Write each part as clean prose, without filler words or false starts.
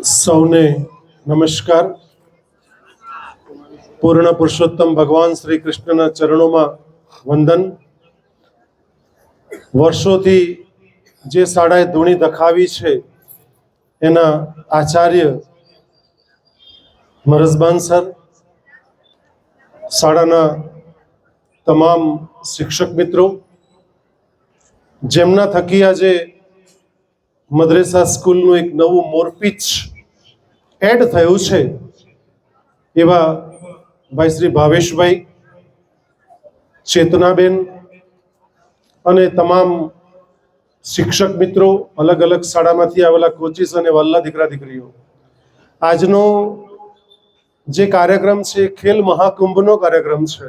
સૌને નમસ્કાર. પૂર્ણ પુરુષોત્તમ ભગવાન શ્રી કૃષ્ણના ચરણોમાં વંદન. વર્ષોથી જે શાળાએ ધૂણી દખાવી છે એના આચાર્ય મરઝબાન સર, શાળાના તમામ શિક્ષક મિત્રો, જેમના થકી આજે મદ્રેસા સ્કૂલનું એક નવું મોરપીચ એડ થયું છે એવા ભાઈ શ્રી ભાવેશભાઈ, ચેતનાબેન અને તમામ શિક્ષક મિત્રો, અલગ અલગ શાળામાંથી આવેલા કોચિસ અને વલ્લા દીકરા દીકરીઓ, આજનો જે કાર્યક્રમ છે ખેલ મહાકુંભનો કાર્યક્રમ છે.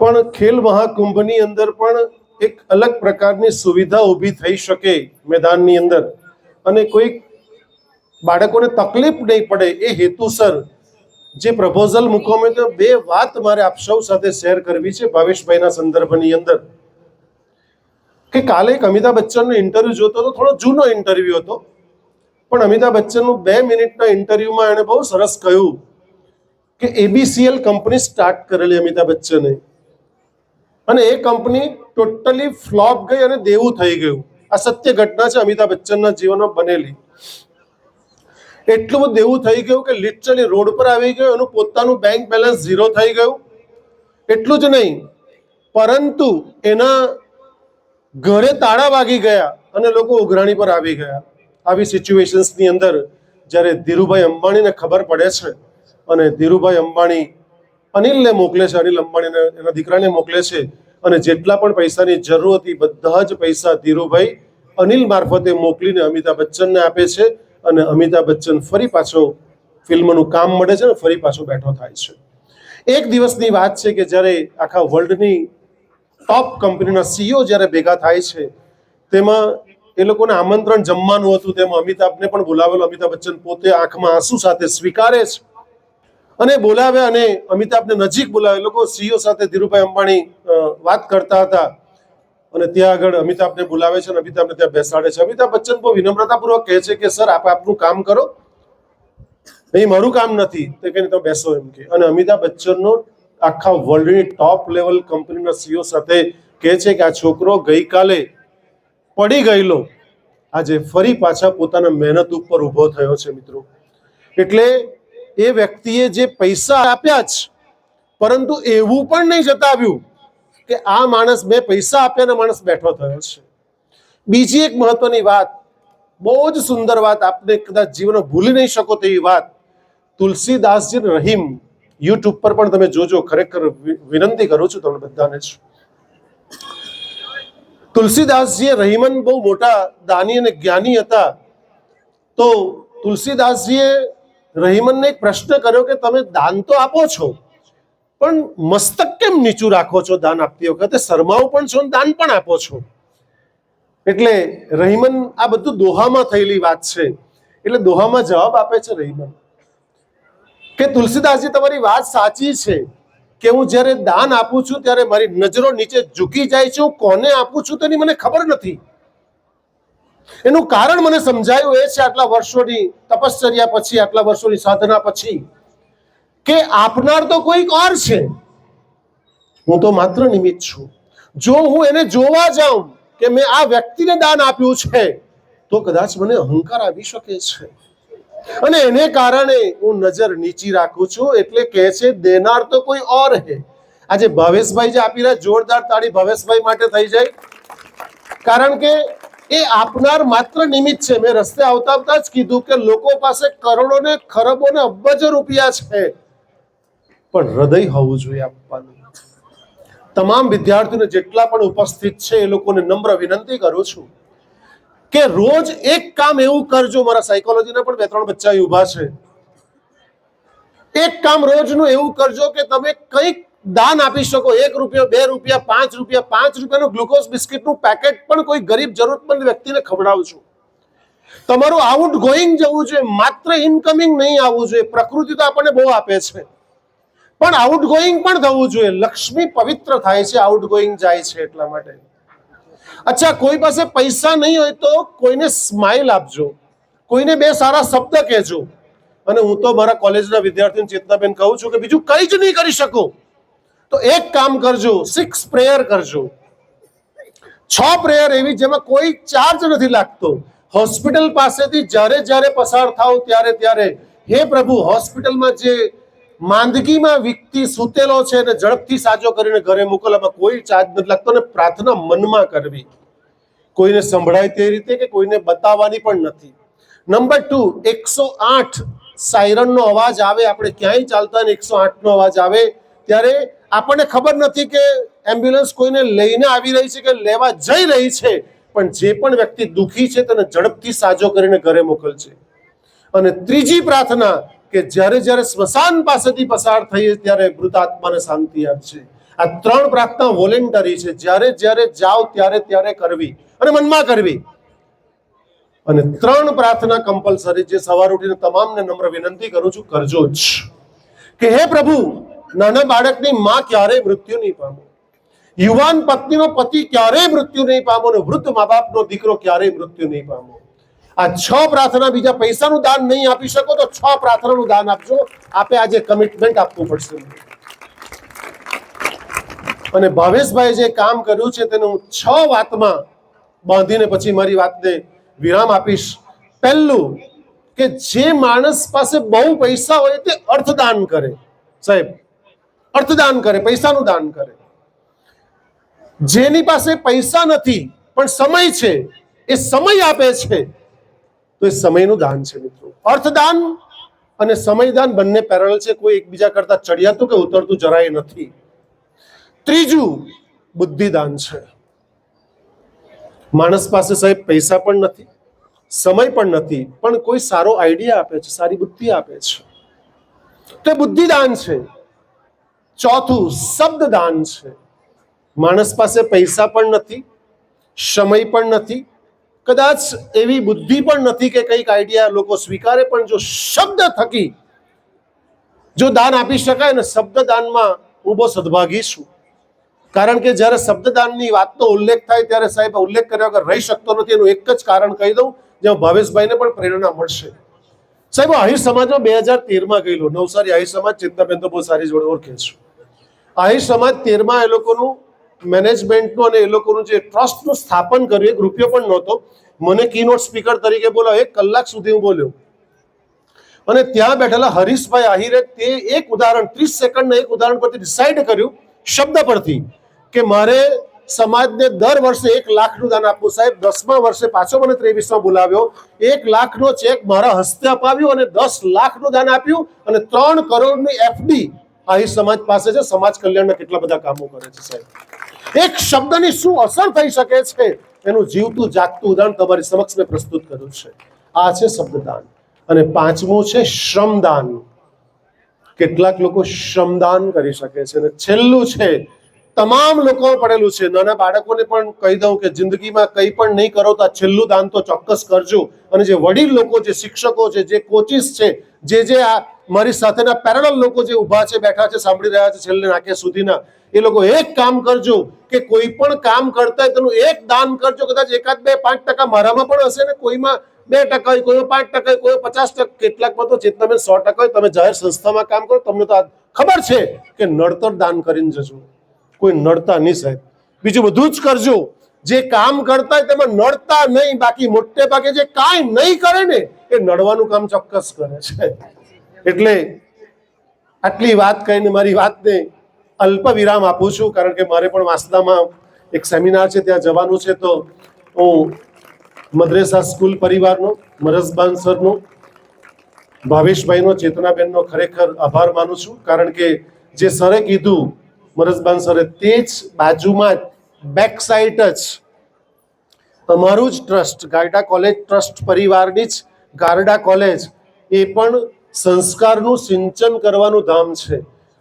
પણ ખેલ મહાકુંભની અંદર પણ એક અલગ પ્રકારની સુવિધા ઊભી થઈ શકે મેદાનની અંદર, અને કોઈ બાળકોને તકલીફ નહીં પડે એ હેતુસર જે પ્રપોઝલ મૂકવામાં તો બે વાત મારે આપ સૌ સાથે શેર કરવી છે ભાવેશભાઈના સંદર્ભની અંદર. કે કાલે એક અમિતાભ બચ્ચનનો ઇન્ટરવ્યુ જોતો હતો, થોડો જૂનો ઇન્ટરવ્યુ હતો, પણ અમિતાભ બચ્ચનનું 2 મિનિટના ઇન્ટરવ્યુમાં એણે બહુ સરસ કહ્યું કે એબીસીએલ કંપની સ્ટાર્ટ કરેલી અમિતાભ બચ્ચને, અને એ કંપની ટોટલી ફ્લોપ ગઈ અને દેવું થઈ ગયું. આ સત્ય ઘટના છે, અમિતાભ બચ્ચનના જીવનમાં બનેલી. એટલું બધું દેવું થઈ ગયું કે લિટરલી રોડ પર આવી ગયું, એનું પોતાનું બેંક બેલેન્સ 0 થઈ ગયું. એટલું જ નહીં, પરંતુ એના ઘરે તાળા વાગી ગયા અને લોકો ઉઘરાણી પર આવી ગયા. આવી સિચ્યુએશન્સની અંદર જ્યારે ધીરુભાઈ અંબાણીને ખબર પડે છે અને ધીરુભાઈ અંબાણી અનિલને મોકલે છે, અનિલ અંબાણીને એના દીકરાને મોકલે છે, અને જેટલા પણ પૈસાની જરૂર હતી બધા જ પૈસા ધીરુભાઈ અનિલ મારફતે મોકલીને અમિતાભ બચ્ચનને આપે છે, અને અમિતાભ બચ્ચન ફરી પાછો ફિલ્મનું કામ મળે છે અને ફરી પાછો બેઠો થાય છે. એક દિવસની વાત છે કે જ્યારે આખા વર્લ્ડની ટોપ કંપનીના સીઈઓ જ્યારે ભેગા થાય છે, તેમાં એ લોકોને આમંત્રણ જમવાનું હતું, તેમાં અમિતાભને પણ બોલાવેલો. અમિતાભ બચ્ચન પોતે આંખમાં આંસુ સાથે સ્વીકારે છે અને બોલાવે, અને અમિતાભને નજીક બોલાવે. લોકો સીઈઓ સાથે ધીરુભાઈ અંબાણી વાત કરતા હતા અને ત્યાં આગળ અમિતાભને બોલાવે છે અને અમિતાભને ત્યાં બેસાડે છે. અમિતાભ બચ્ચન બહુ વિનમ્રતાપૂર્વક કહે છે કે સર, આપ આપનું કામ કરો, અહીં મારું કામ નથી, તે કહીને તમે બેસો એમ કે. અને અમિતાભ બચ્ચનનો આખા વર્લ્ડની ટોપ લેવલ કંપનીના સીઈઓ સાથે કહે છે કે આ છોકરો ગઈકાલે પડી ગયેલો આજે ફરી પાછા પોતાના મહેનત ઉપર ઊભો થયો છે. મિત્રો, એટલે એ વ્યક્તિએ જે પૈસા આપ્યા જ, પરંતુ એવું પણ નહીં જતાવ્યું કે આ માણસ, મેં પૈસા આપ્યા ને માણસ બેઠો થયો છે. બીજી એક મહત્વની વાત, બહુ જ સુંદર વાત, આપને કદાચ જીવનમાં ભૂલી નહીં શકો તેવી વાત, તુલસીદાસજી રહીમ યુટ્યુબ પર પણ તમે જોજો. ખરેખર વિનંતી કરું છું તમને બધાને જ. તુલસીદાસજી રહીમન બહુ મોટા દાની અને જ્ઞાની હતા. તો તુલસીદાસજીએ રહીમનને એક પ્રશ્ન કર્યો કે તમે દાન તો આપો છો, પણ મસ્તક કેમ નીચું રાખો છો? દાન આપતી વખતે શરમાવ પણ છો, દાન પણ આપો છો. એટલે રહીમન, આ બધું દોહામાં થયેલી વાત છે. એટલે દોહામાં જવાબ આપે છે રહીમન કે તુલસીદાસજી, તમારી વાત સાચી છે કે હું જ્યારે દાન આપું છું ત્યારે મારી નજરો નીચે ઝૂકી જાય છે. હું કોને આપું છું તેની મને ખબર નથી. એનું કારણ મને સમજાયું એ છે આટલા વર્ષોની તપશ્ચર્યા પછી, આટલા વર્ષોની સાધના પછી, કે આપનાર તો કોઈક ઓર છે, હું તો માત્ર નિમિત્ત છું. જો હું એને જોવા જાઉં કે મેં આ વ્યક્તિને દાન આપ્યું છે, તો કદાચ મને અહંકાર આવી શકે છે, અને એને કારણે હું નજર નીચી રાખું છું. એટલે કહે છે દેનાર તો કોઈ ઓર હે. આજે ભાવેશભાઈ જે આપી રહ્યા, જોરદાર તાળી ભાવેશભાઈ માટે થઈ જાય, કારણ કે એ આપનાર માત્ર નિમિત્ત છે. મેં રસ્તે આવતા આવતા જ કીધું કે લોકો પાસે કરોડો ને ખરબો ને અબજો રૂપિયા છે, પણ હૃદય હોવું જોઈએ આપવાનું. તમામ વિદ્યાર્થીઓને જેટલા પણ ઉપસ્થિત છે એ લોકોને નમ્ર વિનંતી કરું છું કે રોજ એક કામ એવું કરજો. મારા સાયકોલોજીના પણ 2-3 બચ્ચા ઉભા છે. એક કામ રોજનું એવું કરજો કે તમે કંઈક દાન આપી શકો. 1 રૂપિયો, 2 રૂપિયા, 5 રૂપિયા, 5 રૂપિયાનું ગ્લુકોઝ બિસ્કિટનું પેકેટ પણ કોઈ ગરીબ જરૂરતમંદ વ્યક્તિને ખવડાવજો. તમારું આઉટ ગોઈંગ જવું જોઈએ, માત્ર ઇનકમિંગ નહીં આવવું જોઈએ. પ્રકૃતિ તો આપણને બહુ આપે છે, પણ આઉટ ગોઈંગ પણ થવું જોઈએ. લક્ષ્મી પવિત્ર થાય છે આઉટ ગોઈંગ જાય છે, એટલા માટે. અચ્છા, કોઈ પાસે પૈસા નહીં હોય તો કોઈને સ્માઇલ આપજો. કોઈને બે સારા શબ્દ કહેજો. અને હું તો મારા કોલેજના વિદ્યાર્થીઓને ચેતનાબેન કહું છું કે બીજું કંઈ જ નહીં કરી શકો તો એક કામ કરજો, 6 પ્રેયર કરજો. 6 પ્રેયર એવી જેમાં કોઈ ચાર્જ નથી લાગતો. હોસ્પિટલ પાસેથી જ્યારે જ્યારે પસાર થાવ ત્યારે ત્યારે, હે પ્રભુ, હોસ્પિટલમાં જે માંદગીમાં વ્યક્તિ સૂતેલો છે એને ઝડપથી સાજો કરીને ઘરે મોકલવામાં કોઈ ચાર્જ નથી લાગતો. અને પ્રાર્થના મનમાં કરવી, કોઈને સંભળાય તે રીતે કે કોઈને બતાવવાની પણ નથી. નંબર 2, 108 સાયરનનો અવાજ આવે, આપણે ક્યાંય ચાલતા હોય 108 નો અવાજ આવે ત્યારે આપણને ખબર નથી કે એમ્બ્યુલન્સ કોઈને લઈને આવી રહી છે કે લેવા જઈ રહી છે, પણ જે પણ વ્યક્તિ દુઃખી છે તેને ઝડપથી સાજો કરીને ઘરે મોકલશે. અને ત્રીજી પ્રાર્થના કે જ્યારે જ્યારે સ્મશાન પાસેથી પસાર થઈએ ત્યારે મૃતાત્માને શાંતિ આપશે. આ 3 પ્રાર્થના વોલેન્ટરી છે, જ્યારે જ્યારે જાઓ ત્યારે ત્યારે કરવી અને મનમાં કરવી. અને 3 પ્રાર્થના કમ્પલસરી, જે સવાર ઉઠીને તમામને નમ્ર વિનંતી કરું છું કરજો જ. કે હે પ્રભુ, નાના બાળકની માં ક્યારેય મૃત્યુ નહીં પામો, યુવાન પત્નીનો પતિ ક્યારેય મૃત્યુ નહીં પામો, અને વૃદ્ધ મા બાપનો દીકરો ક્યારેય મૃત્યુ નહીં પામો. આ 6 પ્રાર્થના, બીજા પૈસાનું દાન નહીં આપી શકો તો 6 પ્રાર્થનાનું દાન આપજો. આપે આજે કમિટમેન્ટ આપવું પડશે. અને ભાવેશભાઈ જે કામ કર્યું છે તેને હું 6 વાતમાં બાંધીને પછી મારી વાતને વિરામ આપીશ. પહેલું કે જે માણસ પાસે બહુ પૈસા હોય તે અર્થદાન કરે. સાહેબ, અર્થદાન કરે, પૈસાનું દાન કરે. જેની પાસે પૈસા નથી પણ સમય છે, એ સમય આપે છે તો એ સમયનું દાન છે મિત્રો. અર્થદાન અને સમયદાન બંને પેરેલલ છે, કોઈ એકબીજા કરતા ચડિયાતું કે ઉતરતું જરાય નથી. ત્રીજું બુદ્ધિદાન છે. માણસ પાસે સાહેબ પૈસા પણ નથી, સમય પણ નથી, પણ કોઈ સારો આઈડિયા આપે છે, સારી બુદ્ધિ આપે છે, તો એ બુદ્ધિદાન છે. ચોથું શબ્દદાન છે. માણસ પાસે પૈસા પણ નથી, સમય પણ નથી, કદાચ એવી બુદ્ધિ પણ નથી કે કંઈક આઈડિયા લોકો સ્વીકારે, પણ જો શબ્દ થકી જો દાન આપી શકાય ને, શબ્દદાનમાં હું બહુ સદભાગી છું. કારણ કે જ્યારે શબ્દદાનની વાતનો ઉલ્લેખ થાય ત્યારે સાહેબ ઉલ્લેખ કર્યા વગર રહી શકતો નથી. એનું એક જ કારણ કહી દઉં, જેમાં ભાવેશભાઈને પણ પ્રેરણા મળશે. સાહેબ, આહિર સમાજમાં 2013માં ગયેલો, નવસારી આહિર સમાજ, ચેતનાબેન તો બહુ સારી જોડે ઓળખે છે. આહિર સમાજ 13માં એ લોકોનું મેનેજમેન્ટનું અને એ લોકોનું જે ટ્રસ્ટનું સ્થાપન કર્યું, 1 રૂપિયો પણ નહોતો. મને કીનોટ સ્પીકર તરીકે બોલાવ્યો, 1 કલાક સુધી હું બોલ્યો. અને ત્યાં બેઠેલા હરીશભાઈ આહિરે તે એક ઉદાહરણ, 30 સેકન્ડના એક ઉદાહરણ પરથી ડિસાઈડ કર્યું, શબ્દ પરથી, કે મારે સમાજને દર વર્ષે 1 લાખનું દાન આપવું. સાહેબ, 10મા વર્ષે પાછો મને 23માં બોલાવ્યો, 1 લાખનો ચેક મારા હસ્તે અપાવ્યો અને 10 લાખનું દાન આપ્યું. અને 3 કરોડની એફડી આહિર સમાજ પાસે છે. સમાજ કલ્યાણના કેટલા બધા કામો કરે છે સાહેબ. એક શબ્દની શું અસર થઈ શકે છે એનું જીવતું જાગતું ઉદાહરણ તમારી સમક્ષ મેં પ્રસ્તુત કર્યું છે. આ છે શબ્દદાન. અને 5મું છે શ્રમદાન. કેટલાક લોકો શ્રમદાન કરી શકે છે. અને છેલ્લું છે તમામ લોકો પડેલું છે. નાના બાળકોને પણ કહી દઉં કે જિંદગીમાં કંઈ પણ નહીં કરો તો આ છેલ્લું દાન તો ચોક્કસ કરજો. અને જે વડીલ લોકો, જે શિક્ષકો છે, જે કોચિસ છે, જે આ મારી સાથેના પેરેલલ લોકો જે ઊભા છે, બેઠા છે, સાંભળી રહ્યા છે છેલ્લે નાકે સુધીના, એ લોકો એક કામ કરજો કે કોઈ પણ કામ કરતા હોય તેનું એક દાન કરજો. કદાચ 1, 2, 5% મારામાં પણ હશે ને, કોઈમાં 2% હોય, કોઈમાં 5% હોય, કોઈ 50%, કેટલાકમાં તો ચેતનાબેન 100% હોય. તમે જાહેર સંસ્થામાં કામ કરો, તમને તો ખબર છે કે નડતર દાન કરીને જજો. કોઈ નડતા નહીં સાહેબ. બીજું બધું જ કરજો, જે કામ કરતા હોય તેમાં નડતા નહીં. બાકી મોટે ભાગે જે કાંઈ નહીં કરે ને એ નડવાનું કામ ચોક્કસ કરે છે. એટલે આટલી વાત કહીને મારી વાતને અલ્પ વિરામ આપું છું, કારણ કે મારે પણ વાંસદામાં એક સેમિનાર છે, ત્યાં જવાનું છે. તો હું મદ્રેસા સ્કૂલ પરિવારનો, મરઝબાન સરનો, ભાવેશભાઈનો, ચેતનાબેનનો ખરેખર આભાર માનું છું. કારણ કે જે સરે કીધું, મરઝબાન સરે, તે જ બાજુમાં બેક સાઈડ જ અમારું જ ટ્રસ્ટ, ગારડા કોલેજ ટ્રસ્ટ પરિવારની જ ગારડા કોલેજ, એ પણ સંસ્કારનું સિંચન કરવાનું ધામ છે.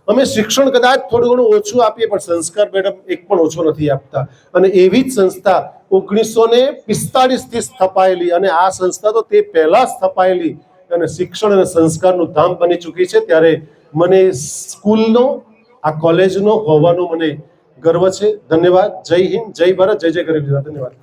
અમે શિક્ષણ કદાચ થોડું ઘણું ઓછું આપીએ, પણ સંસ્કાર મેડમ એક પણ ઓછો નથી આપતા. અને એવી જ સંસ્થા 1945થી સ્થપાયેલી, અને આ સંસ્થા તો તે પહેલા સ્થપાયેલી અને શિક્ષણ અને સંસ્કારનું ધામ બની ચૂકી છે. ત્યારે મને સ્કૂલનો, આ કોલેજનો હોવાનો મને ગર્વ છે. ધન્યવાદ. જય હિન્દ, જય ભારત, જય જય ગરીબ. ધન્યવાદ.